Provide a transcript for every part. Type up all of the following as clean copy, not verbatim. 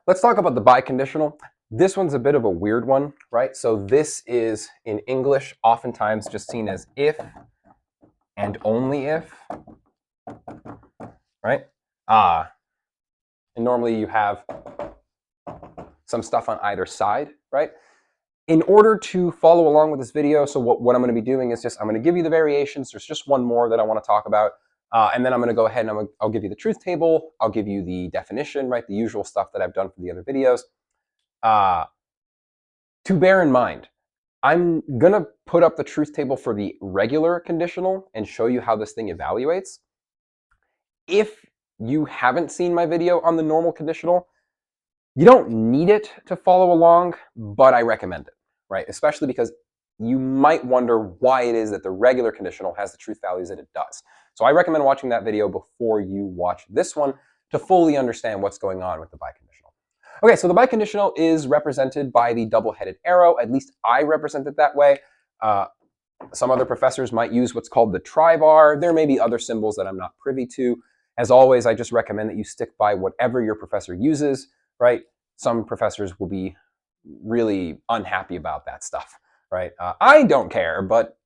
Let's talk about the biconditional. This one's a bit of a weird one, right? So this is, in English, oftentimes just seen as if and only if, right? And normally you have some stuff on either side, right? In order to follow along with this video, so what I'm going to be doing is I'm going to give you the variations. There's just one more that I want to talk about. And then I'm going to go ahead and I'll give you the truth table. I'll give you the definition, right? The usual stuff that I've done for the other videos. To bear in mind, I'm going to put up the truth table for the regular conditional and show you how this thing evaluates. If you haven't seen my video on the normal conditional, you don't need it to follow along, but I recommend it, right? Especially because you might wonder why it is that the regular conditional has the truth values that it does. So I recommend watching that video before you watch this one to fully understand what's going on with the biconditional. Okay, so the biconditional is represented by the double-headed arrow. At least I represent it that way. Some other professors might use what's called the tri-bar. There may be other symbols that I'm not privy to. As always, I just recommend that you stick by whatever your professor uses, right? Some professors will be really unhappy about that stuff, right? I don't care, but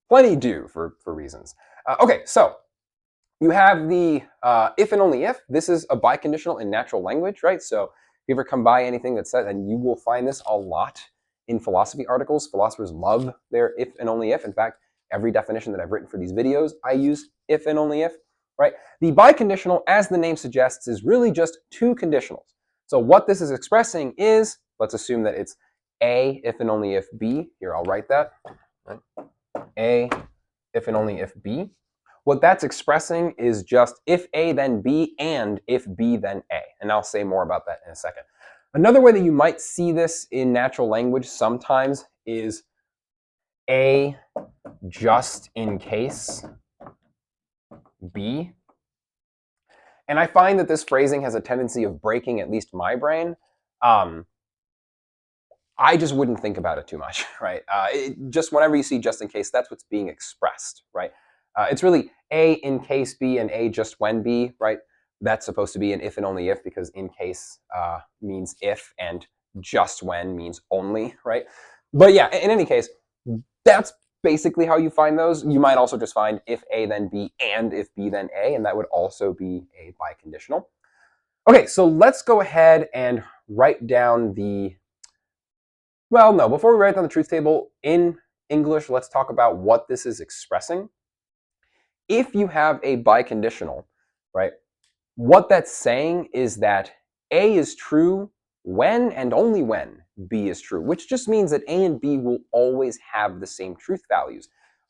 plenty do for reasons. Okay, so you have the if and only if. This is a biconditional in natural language, right? So if you ever come by anything that says, and you will find this a lot in philosophy articles, philosophers love their if and only if. In fact, every definition that I've written for these videos, I use if and only if, right? The biconditional, as the name suggests, is really just two conditionals. So what this is expressing is, let's assume that it's A if and only if B. Here, I'll write that. Right? A if and only if B. What that's expressing is just if A then B and if B then A. And I'll say more about that in a second. Another way that you might see this in natural language sometimes is A just in case B. And I find that this phrasing has a tendency of breaking at least my brain. I just wouldn't think about it too much, right? Just whenever you see just in case, that's what's being expressed, right? It's really A in case B and A just when B, right? That's supposed to be an if and only if, because in case means if and just when means only, right? But yeah, in any case, that's basically how you find those. You might also just find if A then B and if B then A, and that would also be a biconditional. Okay, so let's go ahead and write down the, well, no, before we write down the truth table in English, let's talk about what this is expressing. If you have a biconditional, right, what that's saying is that A is true when and only when B is true, which just means that A and B will always have the same truth values,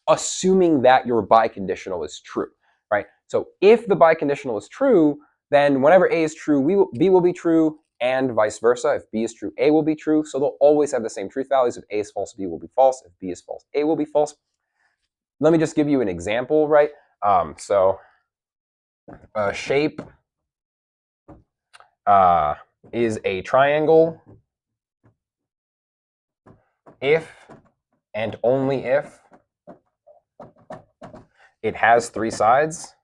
assuming that your biconditional is true, right? So if the biconditional is true, then whenever A is true, B will be true, and vice versa. If B is true, A will be true. So they'll always have the same truth values. If A is false, B will be false. If B is false, A will be false. Let me just give you an example, right? So a shape is a triangle if and only if it has three sides.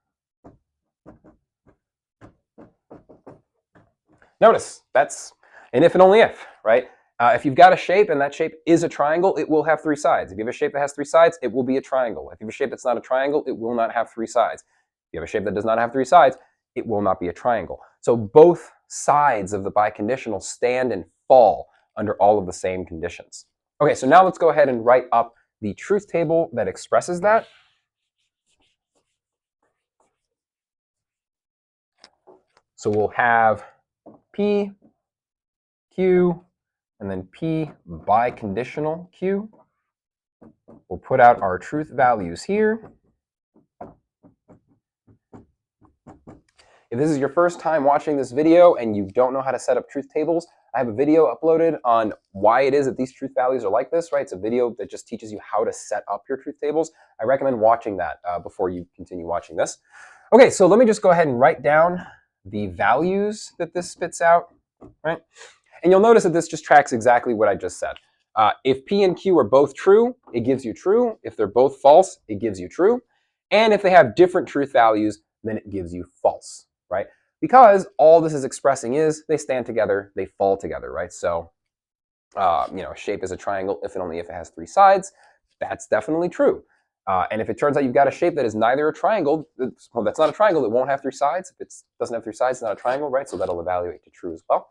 Notice, that's an if and only if, right? If you've got a shape and that shape is a triangle, it will have three sides. If you have a shape that has three sides, it will be a triangle. If you have a shape that's not a triangle, it will not have three sides. If you have a shape that does not have three sides, it will not be a triangle. So both sides of the biconditional stand and fall under all of the same conditions. Okay, so now let's go ahead and write up the truth table that expresses that. So we'll have P, Q, and then P biconditional Q. We'll put out our truth values here. If this is your first time watching this video and you don't know how to set up truth tables, I have a video uploaded on why it is that these truth values are like this, right? It's a video that just teaches you how to set up your truth tables. I recommend watching that before you continue watching this. Okay, so let me just go ahead and write down the values that this spits out, right? And you'll notice that this just tracks exactly what I just said. If P and Q are both true, it gives you true. If they're both false, it gives you true. And if they have different truth values, then it gives you false, right? because all this is expressing is they stand together, they fall together, right? So, a shape is a triangle if and only if it has three sides. That's definitely true. And if it turns out you've got a shape that is neither a triangle, well, that's not a triangle, it won't have three sides. If it doesn't have three sides, it's not a triangle, right? So that'll evaluate to true as well.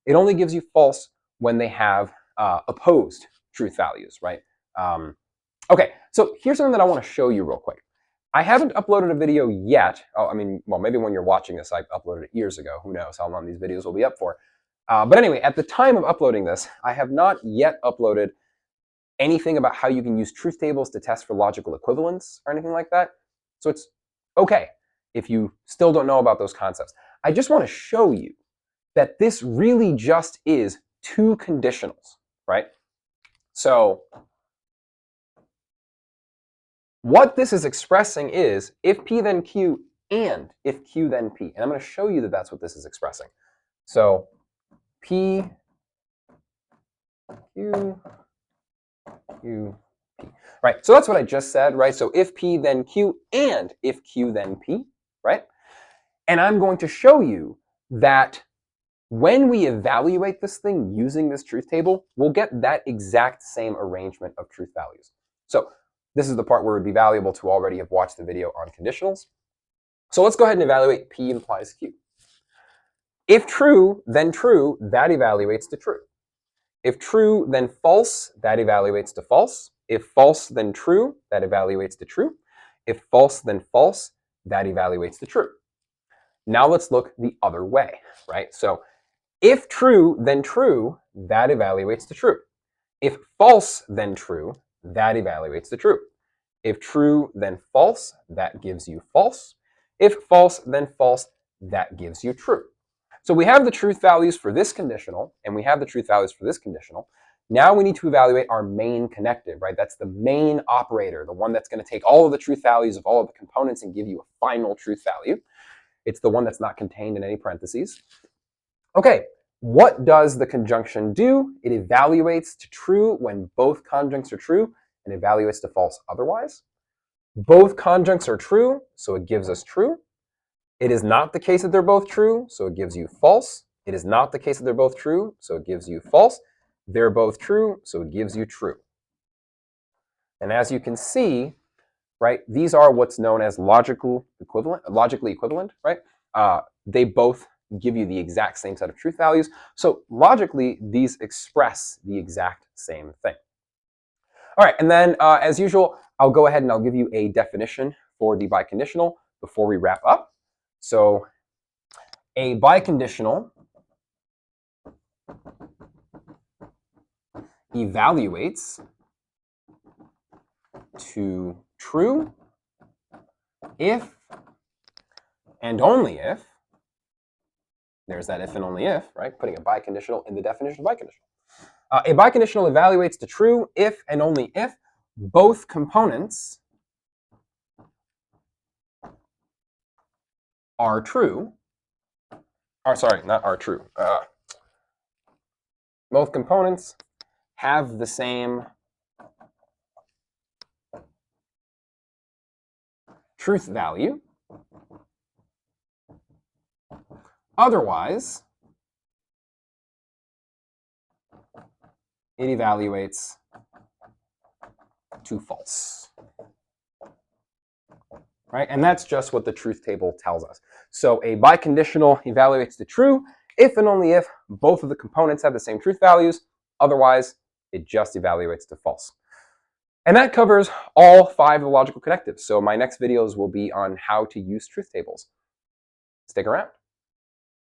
It only gives you false when they have opposed truth values, right? Okay, so here's something that I want to show you real quick. I haven't uploaded a video yet. Oh, I mean, well, maybe when you're watching this, I uploaded it years ago. Who knows how long these videos will be up for. But anyway, at the time of uploading this, I have not yet uploaded anything about how you can use truth tables to test for logical equivalence or anything like that. So it's okay if you still don't know about those concepts. I just want to show you that this really just is two conditionals, right? So what this is expressing is if P then Q and if Q then P. And I'm going to show you that that's what this is expressing. So P, Q, Q, P. Right, so that's what I just said, right? So if P then Q and if Q then P, right? And I'm going to show you that when we evaluate this thing using this truth table, we'll get that exact same arrangement of truth values. So this is the part where it would be valuable to already have watched the video on conditionals. So let's go ahead and evaluate P implies Q. If true, then true, that evaluates to true. If true, then false, that evaluates to false. If false, then true, that evaluates to true. If false, then false, that evaluates to true. Now let's look the other way, right? So if true, then true, that evaluates to true. If false, then true, that evaluates to true. If true, then false, that gives you false. If false, then false, that gives you true. So we have the truth values for this conditional, and we have the truth values for this conditional. Now we need to evaluate our main connective, right? That's the main operator, the one that's going to take all of the truth values of all of the components and give you a final truth value. It's the one that's not contained in any parentheses. Okay, what does the conjunction do? It evaluates to true when both conjuncts are true and evaluates to false otherwise. Both conjuncts are true, so it gives us true. It is not the case that they're both true, so it gives you false. It is not the case that they're both true, so it gives you false. They're both true, so it gives you true. And as you can see, right, these are what's known as logically equivalent, right? They both give you the exact same set of truth values. So logically, these express the exact same thing. All right, and then as usual, I'll go ahead and I'll give you a definition for the biconditional before we wrap up. So a biconditional evaluates to true if and only if, there's that if and only if, right? Putting a biconditional in the definition of biconditional. A biconditional evaluates to true if and only if both components are true. Not are true. Both components have the same truth value. Otherwise, it evaluates to false. Right? And that's just what the truth table tells us. So a biconditional evaluates to true if and only if both of the components have the same truth values. Otherwise, it just evaluates to false. And that covers all 5 of the logical connectives. So my next videos will be on how to use truth tables. Stick around.